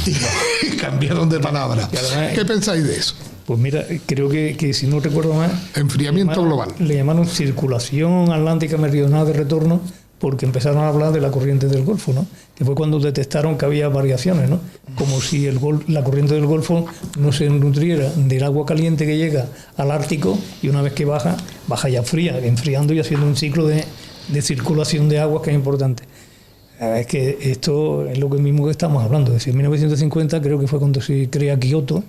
Y cambiaron de palabra. ¿Qué pensáis de eso? Pues mira, creo que si no recuerdo mal... Enfriamiento global. Le llamaron circulación atlántica meridional de retorno, porque empezaron a hablar de la corriente del Golfo, ¿no? Que fue cuando detectaron que había variaciones, ¿no? Como si la corriente del Golfo no se nutriera del agua caliente que llega al Ártico y una vez que baja ya fría, enfriando y haciendo un ciclo de circulación de aguas que es importante. Es que esto es lo mismo que estamos hablando. Es decir, en 1950 creo que fue cuando se crea Kioto,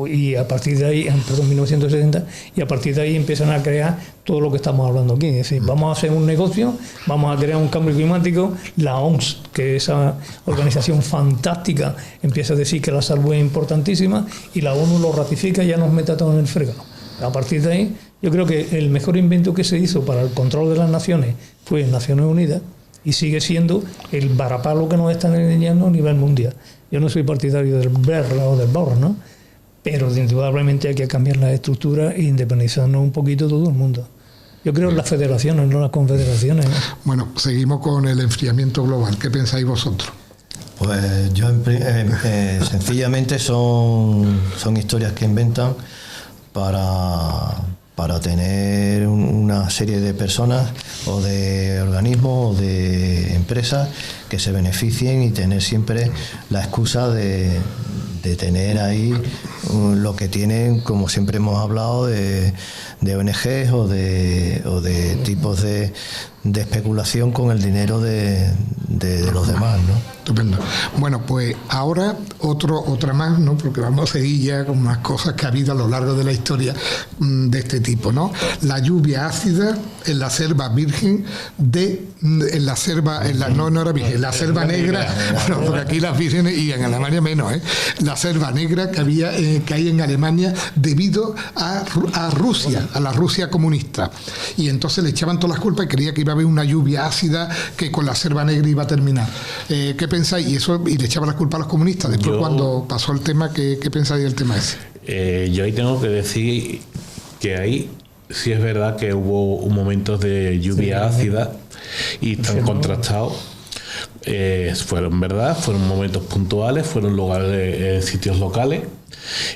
y a partir de ahí, 1970, y a partir de ahí empiezan a crear todo lo que estamos hablando aquí. Es decir, vamos a hacer un negocio, vamos a crear un cambio climático. La OMS, que es esa organización fantástica, empieza a decir que la salud es importantísima y la ONU lo ratifica y ya nos mete a todos en el fregado. A partir de ahí, yo creo que el mejor invento que se hizo para el control de las naciones fue Naciones Unidas y sigue siendo el varapalo que nos están enseñando a nivel mundial. Yo no soy partidario del Berra o del Borra, ¿no? Pero indudablemente hay que cambiar la estructura e independizarnos un poquito todo el mundo. Yo creo en las federaciones, no en las confederaciones. Bueno, seguimos con el enfriamiento global. ¿Qué pensáis vosotros? Pues yo sencillamente son historias que inventan para tener una serie de personas o de organismos o de empresas que se beneficien y tener siempre la excusa de tener ahí lo que tienen, como siempre hemos hablado, de ONGs o de tipos de especulación con el dinero de los demás, ¿no? Estupendo. Bueno, pues ahora otra más, ¿no? Porque vamos a seguir ya con unas cosas que ha habido a lo largo de la historia de este tipo, ¿no? La lluvia ácida en la selva virgen en la selva negra, bueno, porque aquí las vírgenes y en Alemania menos, la selva negra que hay en Alemania debido a Rusia, a la Rusia comunista. Y entonces le echaban todas las culpas y creía que iba a haber una lluvia ácida que con la selva negra iba a terminar. ¿Qué pensáis? Y le echaban las culpas a los comunistas. Después, cuando pasó el tema, ¿qué pensáis del tema ese? Yo ahí tengo que decir que ahí sí es verdad que hubo momentos de lluvia ácida y están contrastados. Fueron momentos puntuales, fueron lugares, sitios locales,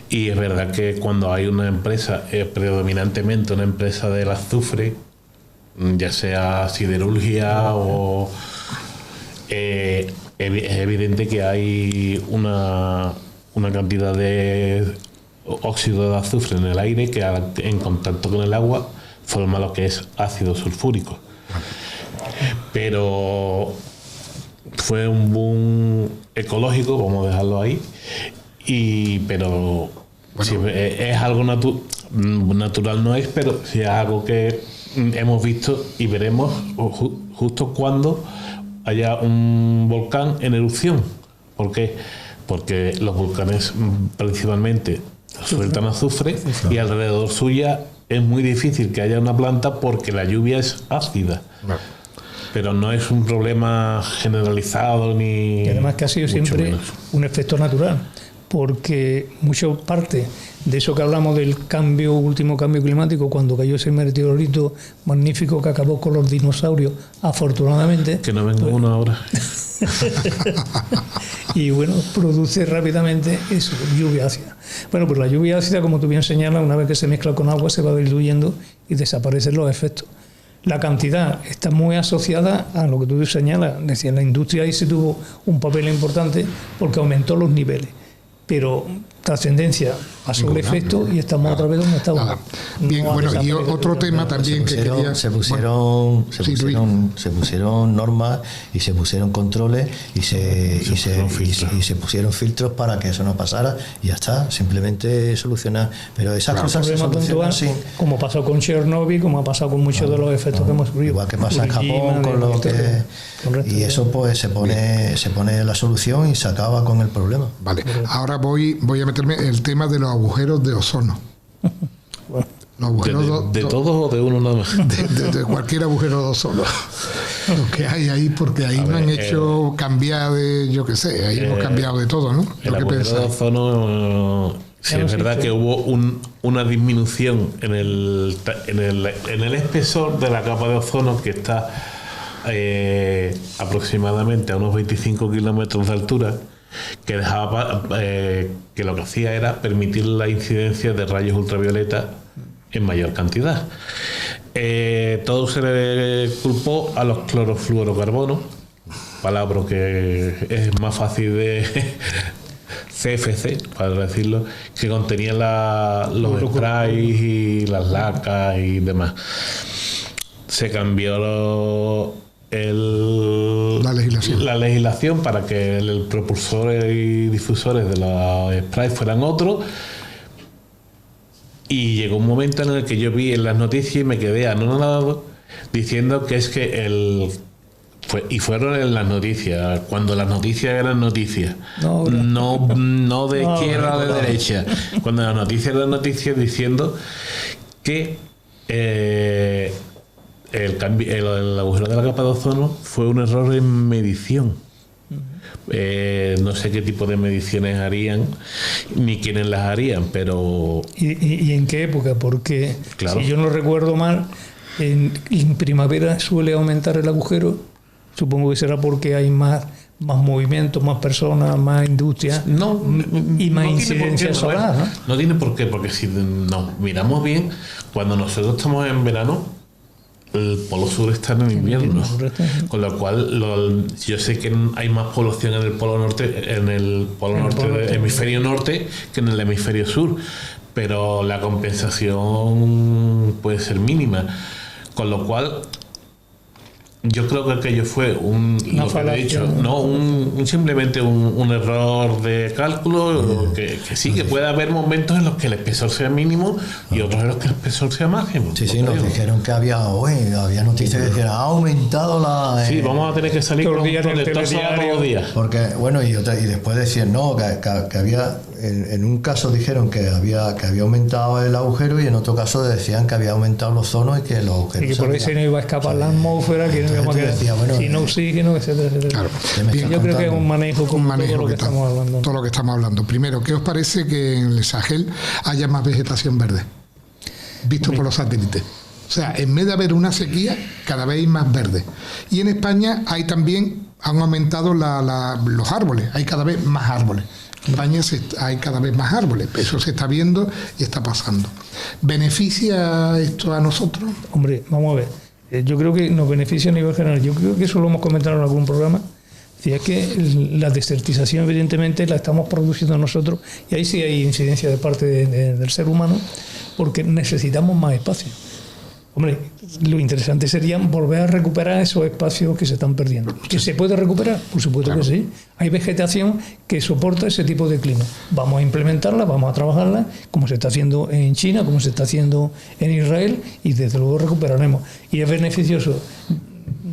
y es verdad que cuando hay una empresa, predominantemente una empresa del azufre, ya sea siderurgia o es evidente que hay una cantidad de óxido de azufre en el aire que en contacto con el agua forma lo que es ácido sulfúrico. Pero fue un boom ecológico, vamos a dejarlo ahí, pero bueno, sí, es algo natural, no es, pero sí es algo que hemos visto y veremos justo cuando haya un volcán en erupción. ¿Por qué? Porque los volcanes principalmente sueltan azufre y alrededor suya es muy difícil que haya una planta porque la lluvia es ácida. Pero no es un problema generalizado ni... Y además que ha sido siempre un efecto natural, porque mucha parte de eso que hablamos del último cambio climático, cuando cayó ese meteorito magnífico que acabó con los dinosaurios, afortunadamente. Que no venga uno ahora. Y bueno, produce rápidamente eso, lluvia ácida. Bueno, pues la lluvia ácida, como tú bien señalas, una vez que se mezcla con agua se va diluyendo y desaparecen los efectos. La cantidad está muy asociada a lo que tú señalas. Decía, la industria ahí se tuvo un papel importante porque aumentó los niveles. Pero trascendencia pasó el efecto y estamos otra vez donde estábamos. Bien, bueno, y otro tema también que quería... Se pusieron normas y se pusieron controles y se pusieron filtros para que eso no pasara y ya está, simplemente solucionar. Pero esas cosas se solucionan sin... Como pasó con Chernobyl, como ha pasado con muchos de los efectos que hemos sufrido. Igual que pasa en Japón con lo que... Y eso pues se pone la solución y se acaba con el problema. Vale, ahora voy a meterme en el tema de los agujeros de ozono. Los agujeros ¿De todos o de uno nada más? De cualquier agujero de ozono. Lo que hay ahí, porque ahí nos han hecho cambiar de, yo qué sé, ahí hemos cambiado de todo, ¿no? El agujero de ozono, sí, es verdad que hubo una disminución en el espesor de la capa de ozono, que está aproximadamente a unos 25 kilómetros de altura, que dejaba que lo que hacía era permitir la incidencia de rayos ultravioleta en mayor cantidad. Todo se le culpó a los clorofluorocarbonos, palabra que es más fácil de CFC, para decirlo, que contenían los sprays y las lacas y demás. Se cambió la legislación para que el propulsores y difusores de los sprays fueran otros, y llegó un momento en el que yo vi en las noticias y me quedé anonadado diciendo que es que y fueron en las noticias, cuando las noticias eran noticias, no de izquierda o de derecha, cuando las noticias eran noticias, diciendo que el agujero de la capa de ozono fue un error en medición. No sé qué tipo de mediciones harían ni quiénes las harían, pero... ¿Y en qué época? Porque claro, si yo no recuerdo mal, en primavera suele aumentar el agujero. Supongo que será porque hay más movimientos, más personas, más industria y más incidencia solar. No tiene por qué, porque si nos miramos bien, cuando nosotros estamos en verano, el polo sur está en invierno, con lo cual yo sé que hay más población en el polo norte, del hemisferio norte, que en el hemisferio sur, pero la compensación puede ser mínima, con lo cual yo creo que aquello fue simplemente un error de cálculo, que sí, que puede haber momentos en los que el espesor sea mínimo y otros en los que el espesor sea máximo. Sí, nos dijeron que había noticias que decían ha aumentado la... Sí, vamos a tener que salir con un protector todos los días. Porque, bueno, y después decían, que había... En un caso dijeron que había aumentado el agujero y en otro caso decían que había aumentado los ozonos y que los agujeros... Y que por ahí se no iba a escapar la atmósfera, que no íbamos a quedar sin oxígeno, etcétera. Claro. Yo creo que es un manejo como todo lo que estamos hablando. Todo lo que estamos hablando. Primero, ¿qué os parece que en el Sahel haya más vegetación verde? Visto por los satélites. O sea, en vez de haber una sequía, cada vez hay más verde. Y en España han aumentado los árboles, hay cada vez más árboles. En España hay cada vez más árboles, eso se está viendo y está pasando. ¿Beneficia esto a nosotros? Hombre, vamos a ver. Yo creo que nos beneficia a nivel general. Yo creo que eso lo hemos comentado en algún programa. Si es que la desertización, evidentemente, la estamos produciendo nosotros, y ahí sí hay incidencia de parte del ser humano, porque necesitamos más espacio. Hombre, lo interesante sería volver a recuperar esos espacios que se están perdiendo. ¿Que se puede recuperar? Por supuesto que sí. Hay vegetación que soporta ese tipo de clima. Vamos a implementarla, vamos a trabajarla, como se está haciendo en China, como se está haciendo en Israel, y desde luego recuperaremos. Y es beneficioso.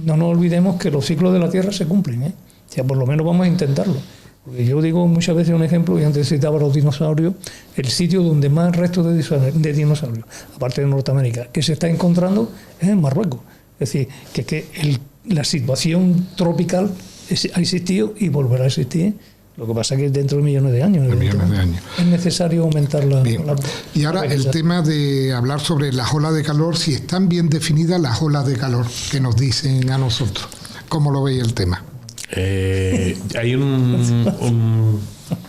No nos olvidemos que los ciclos de la Tierra se cumplen, ¿eh? O sea, por lo menos vamos a intentarlo. Porque yo digo muchas veces un ejemplo, y antes citaba los dinosaurios, el sitio donde más restos de dinosaurios, aparte de Norteamérica, que se está encontrando es en Marruecos. Es decir, que la situación tropical ha existido y volverá a existir Lo que pasa es que dentro de millones de años, es necesario aumentar la... Y ahora el tema de hablar sobre las olas de calor, si están bien definidas las olas de calor que nos dicen a nosotros. ¿Cómo lo veis el tema? Hay un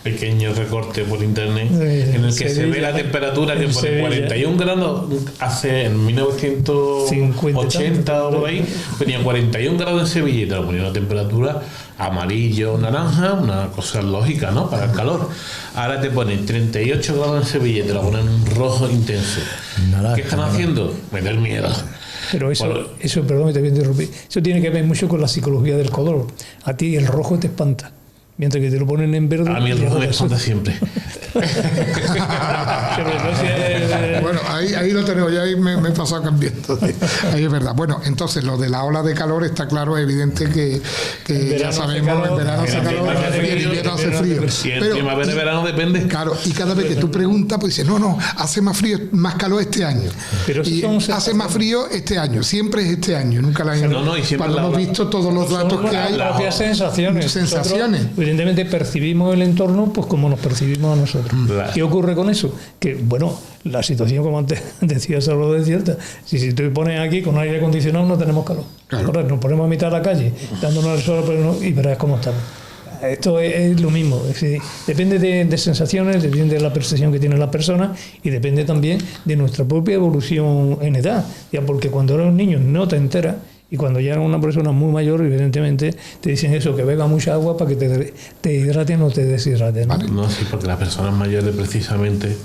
pequeño recorte por internet en el que se ve la temperatura que pone 41 grados hace en 1980 o por ahí ponía 41 grados en Sevilla y te lo ponía una temperatura amarillo, naranja, una cosa lógica, ¿no? Para el calor. Ahora te ponen 38 grados en Sevilla y te lo ponen un rojo intenso. ¿Qué están haciendo? Meter miedo. Pero eso, perdón, te voy a interrumpir, eso tiene que ver mucho con la psicología del color. A ti el rojo te espanta, mientras que te lo ponen en verde. A mí el rojo me espanta siempre. Bueno, ahí lo tenemos, ya ahí me he pasado cambiando. Ahí es verdad. Bueno, entonces lo de la ola de calor está claro, es evidente que ya sabemos, en verano hace calor y en invierno hace frío. Y en primavera y verano depende. Claro, y cada vez que tú preguntas, pues dices, no, hace más frío, más calor este año. Pero y hace más frío este año, siempre es este año, nunca el año. No, y siempre cuando hemos visto todos los datos que hay. Las propias sensaciones. Sensaciones. Nosotros, evidentemente percibimos el entorno pues como nos percibimos a nosotros. ¿Qué ocurre con eso? Que, bueno, la situación, como antes decía Salvador, es cierta. Si tú pones aquí con aire acondicionado no tenemos calor. Claro. Ahora nos ponemos a mitad de la calle, dándonos el sol y verás cómo estamos. Esto es lo mismo. Es decir, depende de sensaciones, depende de la percepción que tiene la persona y depende también de nuestra propia evolución en edad. Ya, porque cuando eres un niño no te enteras. Y cuando ya eres una persona muy mayor, evidentemente te dicen eso, que beba mucha agua para que te hidraten o te deshidraten. No, sí, porque las personas mayores precisamente,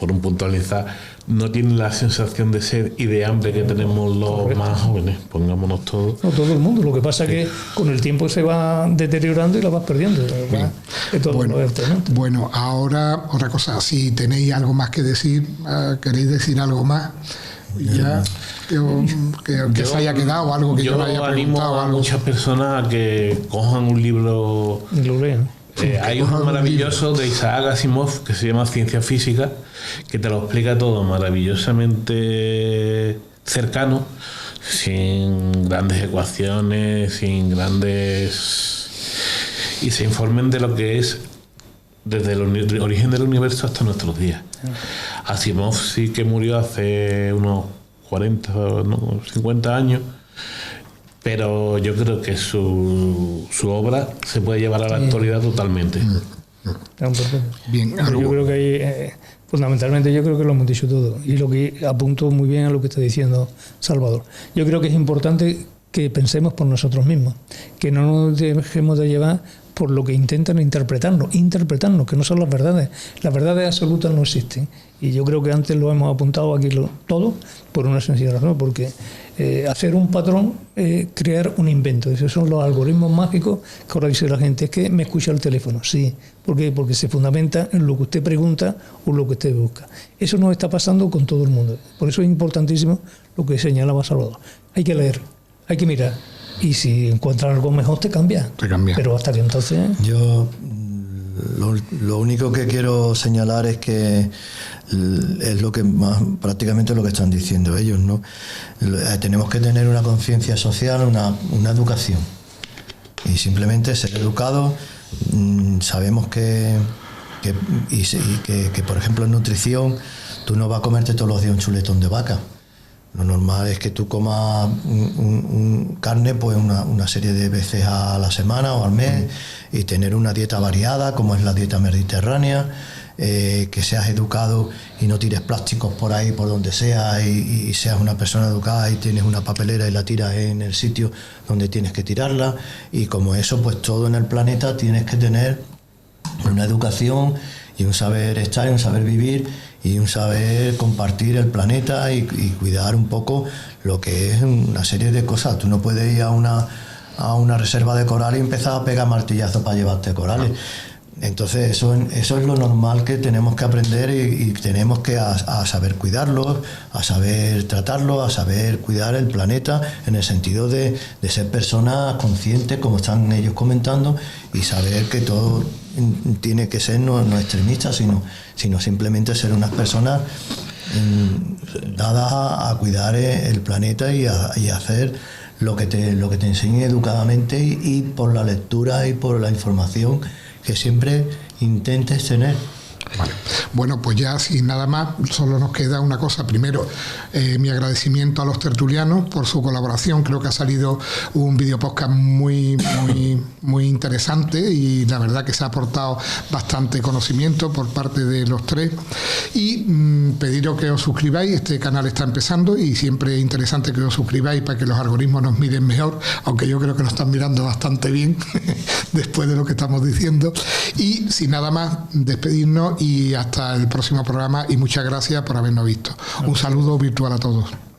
por un puntualizar, no tienen la sensación de sed y de hambre que tenemos los más jóvenes, pongámonos todos. No, todo el mundo. Lo que pasa es que con el tiempo se va deteriorando y la vas perdiendo. Bueno, ahora otra cosa, si tenéis algo más que decir, queréis decir algo más, ya que se haya quedado algo que yo no haya preguntado. Yo animo a muchas personas a que cojan un libro. Hay uno maravilloso de Isaac Asimov que se llama Ciencia Física, que te lo explica todo maravillosamente cercano, sin grandes ecuaciones, sin grandes... y se informen de lo que es desde el origen del universo hasta nuestros días. Asimov sí que murió hace unos 40, 50 años, pero yo creo que su obra se puede llevar a la actualidad totalmente. Bien, yo creo que hay, fundamentalmente yo creo que lo hemos dicho todo, y lo que apunto muy bien a lo que está diciendo Salvador. Yo creo que es importante que pensemos por nosotros mismos, que no nos dejemos de llevar por lo que intentan interpretarnos, que no son las verdades. Las verdades absolutas no existen. Y yo creo que antes lo hemos apuntado aquí todo por una sencilla razón, porque hacer un patrón es crear un invento. Esos son los algoritmos mágicos que ahora dice la gente, es que me escucha el teléfono. Sí, ¿por qué? Porque se fundamenta en lo que usted pregunta o lo que usted busca. Eso nos está pasando con todo el mundo. Por eso es importantísimo lo que señalaba Salvador. Hay que leer, hay que mirar. Y si encuentras algo mejor, te cambia. Pero hasta que entonces... Yo lo único que quiero señalar es que es lo que más, prácticamente lo que están diciendo ellos, ¿no? Tenemos que tener una conciencia social, una educación. Y simplemente ser educados. Sabemos que por ejemplo, en nutrición, tú no vas a comerte todos los días un chuletón de vaca. Lo normal es que tú comas carne pues una serie de veces a la semana o al mes y tener una dieta variada, como es la dieta mediterránea, que seas educado y no tires plásticos por ahí, por donde sea, y seas una persona educada y tienes una papelera y la tiras en el sitio donde tienes que tirarla. Y como eso, pues todo en el planeta tienes que tener una educación y un saber estar y un saber vivir y un saber compartir el planeta y cuidar un poco lo que es una serie de cosas. Tú no puedes ir a una reserva de corales y empezar a pegar martillazos para llevarte corales. Entonces eso es lo normal que tenemos que aprender y tenemos que a saber cuidarlos, a saber tratarlos, a saber cuidar el planeta en el sentido de ser personas conscientes, como están ellos comentando, y saber que todo tiene que ser no extremistas, sino simplemente ser unas personas dadas a cuidar el planeta y a hacer lo que te enseñe educadamente y por la lectura y por la información que siempre intentes tener. Vale. Bueno, pues ya sin nada más, solo nos queda una cosa. Primero, mi agradecimiento a los tertulianos por su colaboración. Creo que ha salido un video podcast muy interesante y la verdad que se ha aportado bastante conocimiento por parte de los tres. Y pediros que os suscribáis. Este canal está empezando y siempre es interesante que os suscribáis para que los algoritmos nos miren mejor, aunque yo creo que nos están mirando bastante bien después de lo que estamos diciendo. Y sin nada más, despedirnos y hasta el próximo programa, y muchas gracias por habernos visto. Un saludo virtual a todos.